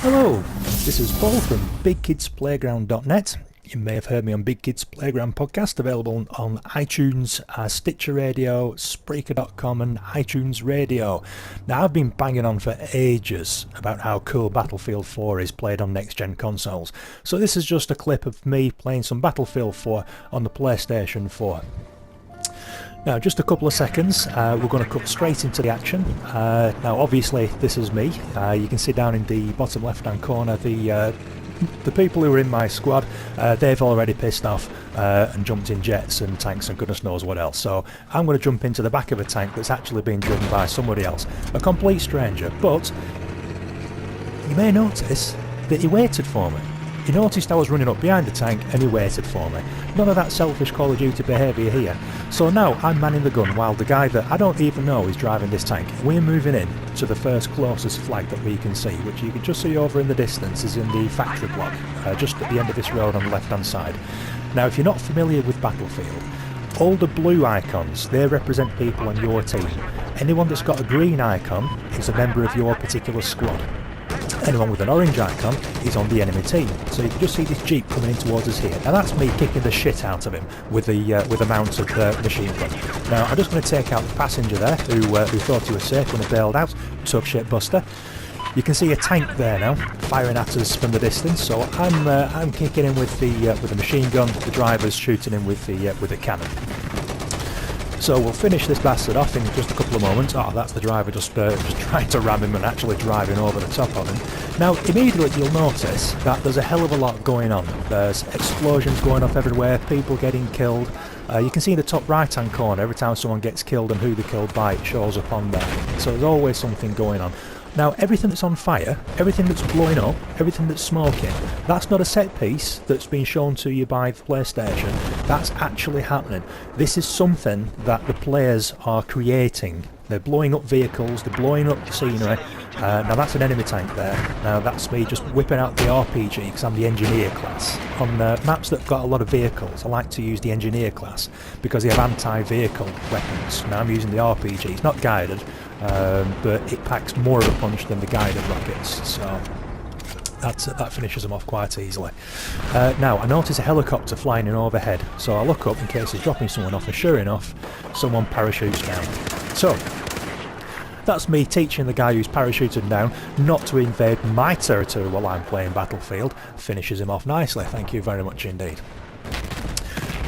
Hello, this is Paul from BigKidsPlayground.net. You may have heard me on Big Kids Playground podcast, available on iTunes, Stitcher Radio, Spreaker.com and iTunes Radio. Now, I've been banging on for ages about how cool Battlefield 4 is played on next-gen consoles. So this is just a clip of me playing some Battlefield 4 on the PlayStation 4. Now, just a couple of seconds, we're going to cut straight into the action. Now, obviously, this is me. You can see down in the bottom left-hand corner the people who are in my squad. They've already pissed off and jumped in jets and tanks and goodness knows what else. So I'm going to jump into the back of a tank that's actually being driven by somebody else, a complete stranger. But you may notice that he waited for me. He noticed I was running up behind the tank and he waited for me. None of that selfish Call of Duty behaviour here. So now I'm manning the gun while the guy that I don't even know is driving this tank. We're moving in to the first closest flag that we can see, which you can just see over in the distance is in the factory block, just at the end of this road on the left hand side. Now, if you're not familiar with Battlefield, all the blue icons, they represent people on your team. Anyone that's got a green icon is a member of your particular squad. Anyone with an orange icon is on the enemy team. So you can just see this Jeep coming in towards us here. Now that's me kicking the shit out of him with a mounted machine gun. Now I'm just going to take out the passenger there who thought he was safe when he bailed out. Tough shit buster. You can see a tank there now firing at us from the distance. So I'm kicking him with the machine gun. The driver's shooting him with the cannon. So we'll finish this bastard off in just a couple of moments. Oh, that's the driver just trying to ram him and actually driving over the top of him. Now, immediately you'll notice that there's a hell of a lot going on. There's explosions going off everywhere, people getting killed. You can see in the top right-hand corner, every time someone gets killed and who they're killed by, it shows up on there. So there's always something going on. Now, everything that's on fire, everything that's blowing up, everything that's smoking, that's not a set piece that's been shown to you by the PlayStation. That's actually happening. This is something that the players are creating. They're blowing up vehicles, they're blowing up the scenery. Now that's an enemy tank there. Now that's me just whipping out the RPG because I'm the engineer class. On maps that have got a lot of vehicles, I like to use the engineer class because they have anti-vehicle weapons. Now I'm using the RPG, it's not guided, but it packs more of a punch than the guided rockets. So that finishes them off quite easily. Now I notice a helicopter flying in overhead, so I look up in case he's dropping someone off, and sure enough, someone parachutes down. So that's me teaching the guy who's parachuted down not to invade my territory while I'm playing Battlefield. Finishes him off nicely, thank you very much indeed.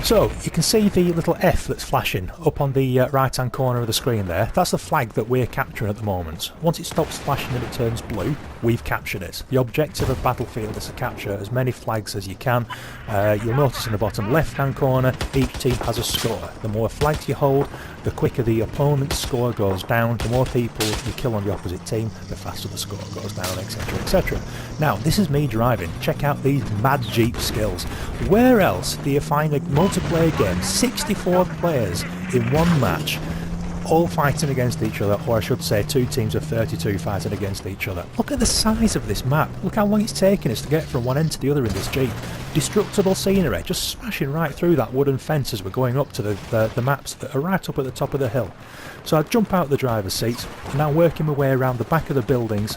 So, you can see the little F that's flashing up on the right hand corner of the screen there. That's the flag that we're capturing at the moment. Once it stops flashing and it turns blue, we've captured it. The objective of Battlefield is to capture as many flags as you can. You'll notice in the bottom left hand corner, each team has a score. The more flags you hold, the quicker the opponent's score goes down. The more people you kill on the opposite team, the faster the score goes down, etc, etc. Now, this is me driving. Check out these mad Jeep skills. Where else do you find a multiplayer game, 64 players in one match, all fighting against each other, or I should say 2 teams of 32 fighting against each other? Look at the size of this map. Look how long it's taken us to get from one end to the other in this Jeep. Destructible scenery, just smashing right through that wooden fence as we're going up to the maps that are right up at the top of the hill. So I jump out the driver's seat and now working my way around the back of the buildings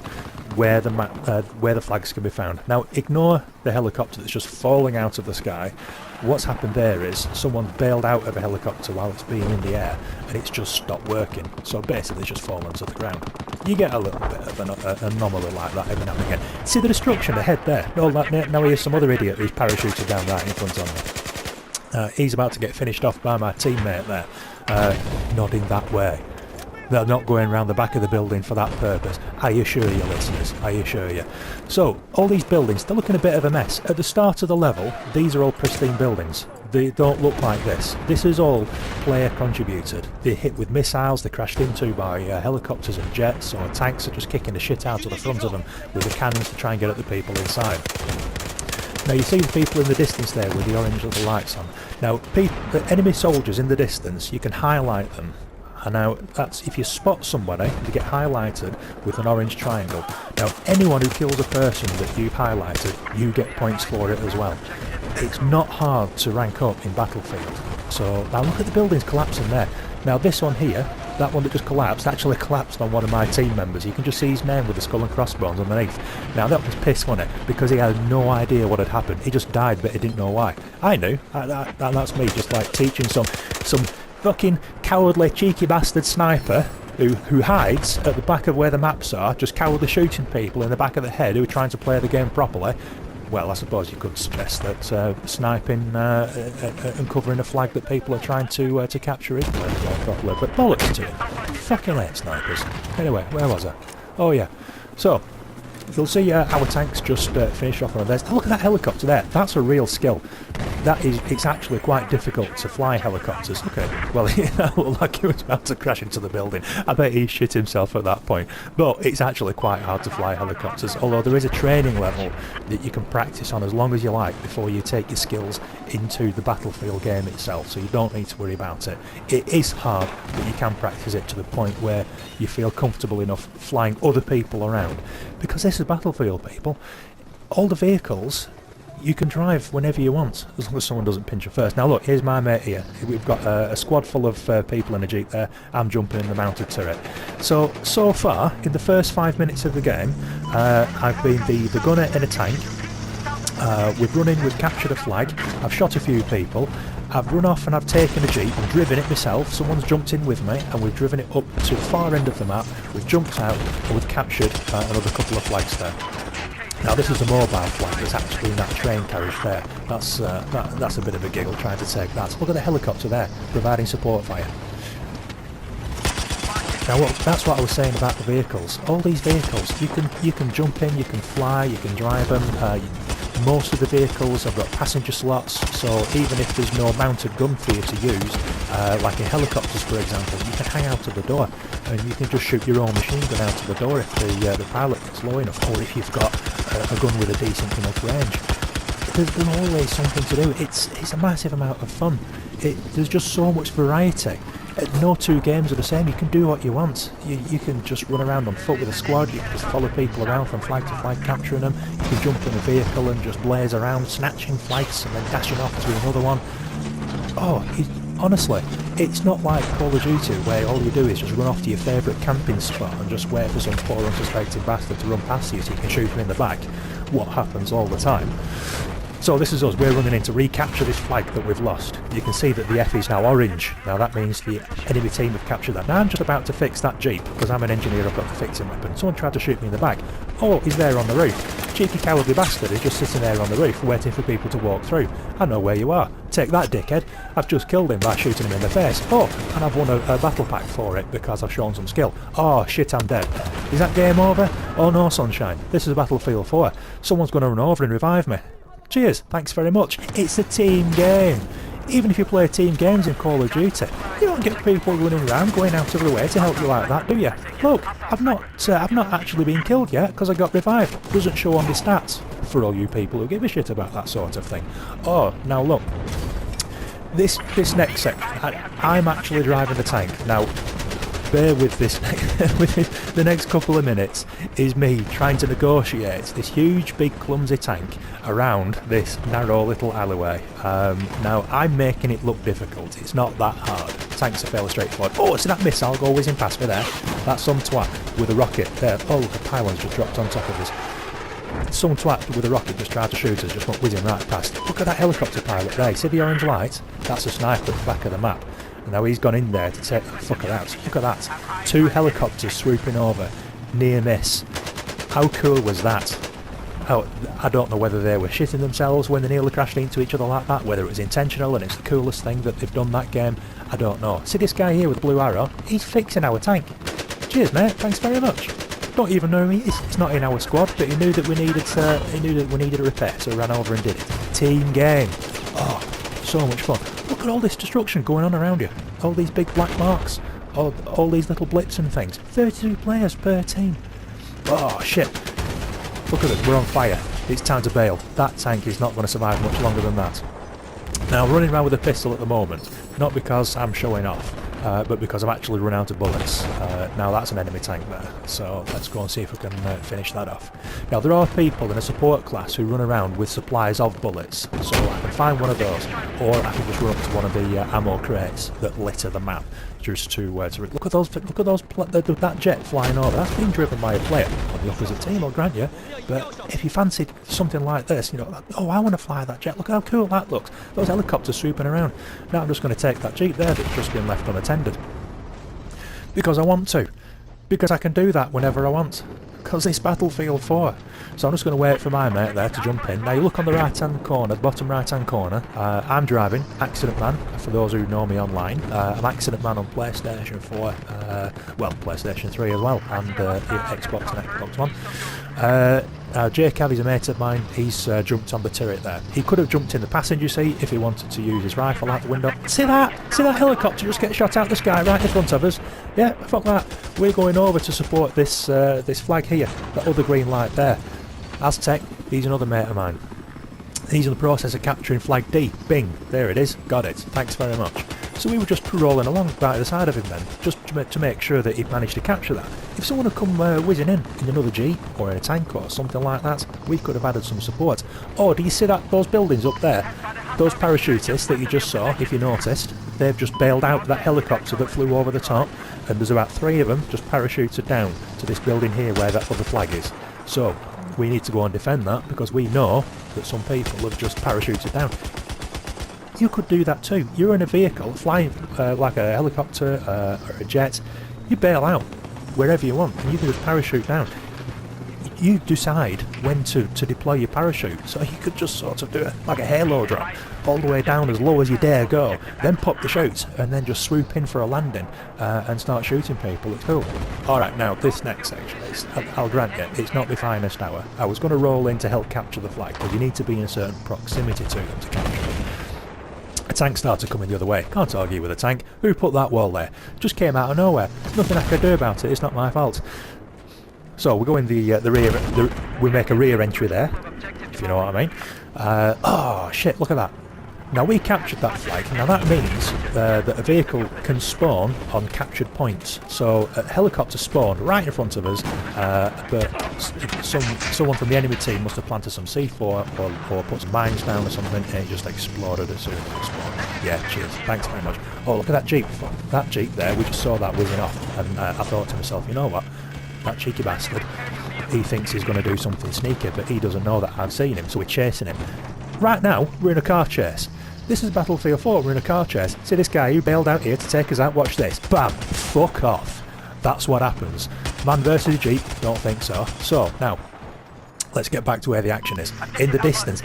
where the flags can be found. Now ignore the helicopter that's just falling out of the sky. What's happened there is someone bailed out of a helicopter while it's being in the air and it's just stopped working. So basically it's just fallen to the ground. You get a little bit of an anomaly like that every now and again. See the destruction ahead there? No, now here's some other idiot who's parachuted down right in front of me. He's about to get finished off by my teammate there, nodding that way. They're not going around the back of the building for that purpose, I assure you listeners, I assure you. So, all these buildings, they're looking a bit of a mess. At the start of the level, these are all pristine buildings. They don't look like this. This is all player contributed. They're hit with missiles, they're crashed into by helicopters and jets, or tanks are just kicking the shit out of the front of them with the cannons to try and get at the people inside. Now you see the people in the distance there with the orange little lights on. Now, the enemy soldiers in the distance, you can highlight them. And now, that's if you spot somebody, they get highlighted with an orange triangle. Now, anyone who kills a person that you've highlighted, you get points for it as well. It's not hard to rank up in Battlefield. So, now look at the buildings collapsing there. Now, this one here, that one that just collapsed, actually collapsed on one of my team members. You can just see his name with the skull and crossbones underneath. Now that was piss, wasn't it? Because he had no idea what had happened. He just died, but he didn't know why. I knew. That's me, just like teaching some fucking cowardly, cheeky bastard sniper who hides at the back of where the maps are, just cowardly shooting people in the back of the head who are trying to play the game properly. Well, I suppose you could suggest that sniping and covering a flag that people are trying to capture is playing the game properly, but bollocks to it. Fucking hate snipers. Anyway, where was I? Oh yeah. So, you'll see our tanks just finish off on theirs. Look at that helicopter there. That's a real skill. It's actually quite difficult to fly helicopters. Okay, well, it looked like he was about to crash into the building. I bet he shit himself at that point. But it's actually quite hard to fly helicopters, although there is a training level that you can practice on as long as you like before you take your skills into the battlefield game itself, so you don't need to worry about it. It is hard, but you can practice it to the point where you feel comfortable enough flying other people around. Because this is Battlefield, people. All the vehicles you can drive whenever you want, as long as someone doesn't pinch you first. Now look, here's my mate here. We've got a squad full of people in a jeep there. I'm jumping in the mounted turret. So far, in the first 5 minutes of the game, I've been the gunner in a tank. We've run in, we've captured a flag, I've shot a few people, I've run off and I've taken a jeep and driven it myself. Someone's jumped in with me and we've driven it up to the far end of the map. We've jumped out and we've captured another couple of flags there. Now this is a mobile flag that's actually in that train carriage there. That's a bit of a giggle trying to take that. Look at the helicopter there, providing support fire. Now that's what I was saying about the vehicles. All these vehicles, you can jump in, you can fly, you can drive them. Most of the vehicles have got passenger slots, so even if there's no mounted gun for you to use, like in helicopters for example, you can hang out of the door and you can just shoot your own machine gun out of the door if the pilot gets low enough, or if you've got a gun with a decent enough range. There's always something to do. It's a massive amount of fun. There's just so much variety. No two games are the same. You can do what you want. You can just run around on foot with a squad, you can just follow people around from flag to flag capturing them, you can jump in a vehicle and just blaze around snatching flags and then dashing off to another one. Honestly, it's not like Call of Duty where all you do is just run off to your favourite camping spot and just wait for some poor unsuspecting bastard to run past you so you can shoot him in the back. What happens all the time. So this is us, we're running in to recapture this flag that we've lost. You can see that the F is now orange. Now that means the enemy team have captured that. Now I'm just about to fix that jeep, because I'm an engineer, I've got the fixing weapon. Someone tried to shoot me in the back. Oh, he's there on the roof. Cheeky cowardly bastard is just sitting there on the roof waiting for people to walk through. I know where you are. Take that, dickhead. I've just killed him by shooting him in the face. Oh, and I've won a battle pack for it because I've shown some skill. Oh shit, I'm dead. Is that game over? Oh no, sunshine. This is Battlefield 4. Someone's going to run over and revive me. Cheers, thanks very much. It's a team game. Even if you play team games in Call of Duty, you don't get people running around going out of the way to help you like that, do you? Look, I've not actually been killed yet because I got revived. Doesn't show on the stats for all you people who give a shit about that sort of thing. Oh, now look, this next section, I'm actually driving the tank. Now, bear with this. The next couple of minutes is me trying to negotiate this huge, big, clumsy tank around this narrow little alleyway. Now, I'm making it look difficult. It's not that hard. Tanks are fairly straightforward. Oh, see that missile go whizzing past me there? That's some twat with a rocket there. Oh, the pylon's just dropped on top of us. Some twat with a rocket just tried to shoot us, just went whizzing right past. Look at that helicopter pilot there. See the orange light? That's a sniper at the back of the map. Now he's gone in there to take the fucker out. Look at that. 2 helicopters swooping over. Near miss. How cool was that? Oh, I don't know whether they were shitting themselves when they nearly crashed into each other like that, whether it was intentional and it's the coolest thing that they've done that game. I don't know. See this guy here with the blue arrow? He's fixing our tank. Cheers mate, thanks very much. Don't even know who he is. He's not in our squad, but he knew that we needed a repair, so he ran over and did it. Team game. Oh, so much fun. Look at all this destruction going on around you. All these big black marks. All these little blips and things. 32 players per team. Oh shit. Look at it, we're on fire. It's time to bail. That tank is not going to survive much longer than that. Now I'm running around with a pistol at the moment, not because I'm showing off. but because I've actually run out of bullets. Now that's an enemy tank there, so let's go and see if we can finish that off. Now there are people in a support class who run around with supplies of bullets, so I can find one of those, or I can just run up to one of the ammo crates that litter the map, just to look at that jet flying over. That's being driven by a player on the opposite team, I'll grant you. But if you fancied something like this, you know, oh, I want to fly that jet, look how cool that looks. Those helicopters swooping around. Now I'm just going to take that jeep there that's just been left unattended. Because I want to. Because I can do that whenever I want. Because it's Battlefield 4. So I'm just going to wait for my mate there to jump in. Now you look on the right hand corner, the bottom right hand corner. I'm driving, Accident Man, for those who know me online. I'm Accident Man on PlayStation 4, well, PlayStation 3 as well, and Xbox and Xbox One. Jake Cabby's a mate of mine. He's jumped on the turret there. He could have jumped in the passenger seat if he wanted to use his rifle out the window. See that? See that helicopter just get shot out the sky right in front of us? Yeah, fuck that. We're going over to support this this flag here, the other green light there. Aztec, he's another mate of mine. He's in the process of capturing flag D. Bing, there it is. Got it. Thanks very much. So we were just rolling along right at the side of him then, just to make sure that he'd managed to capture that. If someone had come whizzing in another Jeep or in a tank or something like that, we could have added some support. Oh, do you see those buildings up there? Those parachutists that you just saw, if you noticed, they've just bailed out that helicopter that flew over the top, and there's about 3 of them just parachuted down to this building here where that other flag is. So we need to go and defend that, because we know that some people have just parachuted down. You could do that too. You're in a vehicle flying like a helicopter or a jet. You bail out wherever you want and you can just parachute down. You decide when to deploy your parachute, so you could just sort of do it like a halo drop all the way down as low as you dare go, then pop the chute and then just swoop in for a landing and start shooting people. It's cool. Alright, now this next section is, I'll grant you, it's not the finest hour. I was going to roll in to help capture the flag, because you need to be in a certain proximity to them to capture them. A tank started coming the other way. Can't argue with a tank. Who put that wall there? Just came out of nowhere. There's nothing I could do about it. It's not my fault. So we go in the rear. We make a rear entry there, if you know what I mean. Oh shit! Look at that. Now we captured that flag. Now that means that a vehicle can spawn on captured points. So a helicopter spawned right in front of us, but someone from the enemy team must have planted some C4 or put some mines down or something, and it just exploded as soon as it spawned. Yeah, cheers. Thanks very much. Oh, look at that Jeep. That Jeep there, we just saw that whizzing off, and I thought to myself, you know what? That cheeky bastard, he thinks he's going to do something sneaky, but he doesn't know that I've seen him, so we're chasing him. Right now, we're in a car chase. This is Battlefield 4, we're in a car chase. See this guy who bailed out here to take us out? Watch this. Bam! Fuck off. That's what happens. Man versus Jeep? Don't think so. So, now, let's get back to where the action is. In the distance.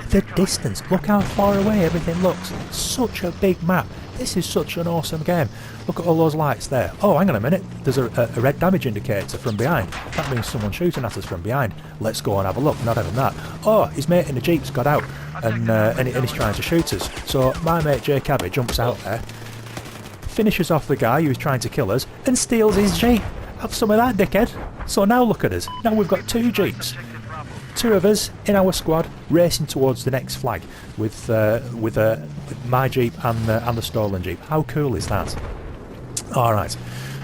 Look how far away everything looks. Such a big map. This is such an awesome game. Look at all those lights there. Oh, hang on a minute. There's a red damage indicator from behind. That means someone's shooting at us from behind. Let's go and have a look. Not even that. Oh, his mate in the Jeep's got out and he's trying to shoot us. So my mate Jay Cabby jumps out there, finishes off the guy who's trying to kill us, and steals his Jeep. Have some of that, dickhead. So now look at us. Now we've got 2 Jeeps. 2 of us in our squad racing towards the next flag with my Jeep and the stolen Jeep. How cool is that? Alright,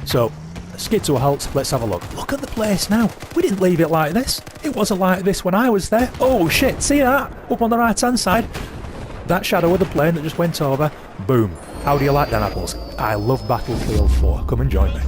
so skid to a halt, let's have a look. Look at the place now. We didn't leave it like this. It wasn't like this when I was there. Oh shit, see that? Up on the right hand side. That shadow of the plane that just went over. Boom. How do you like them apples? I love Battlefield 4. Come and join me.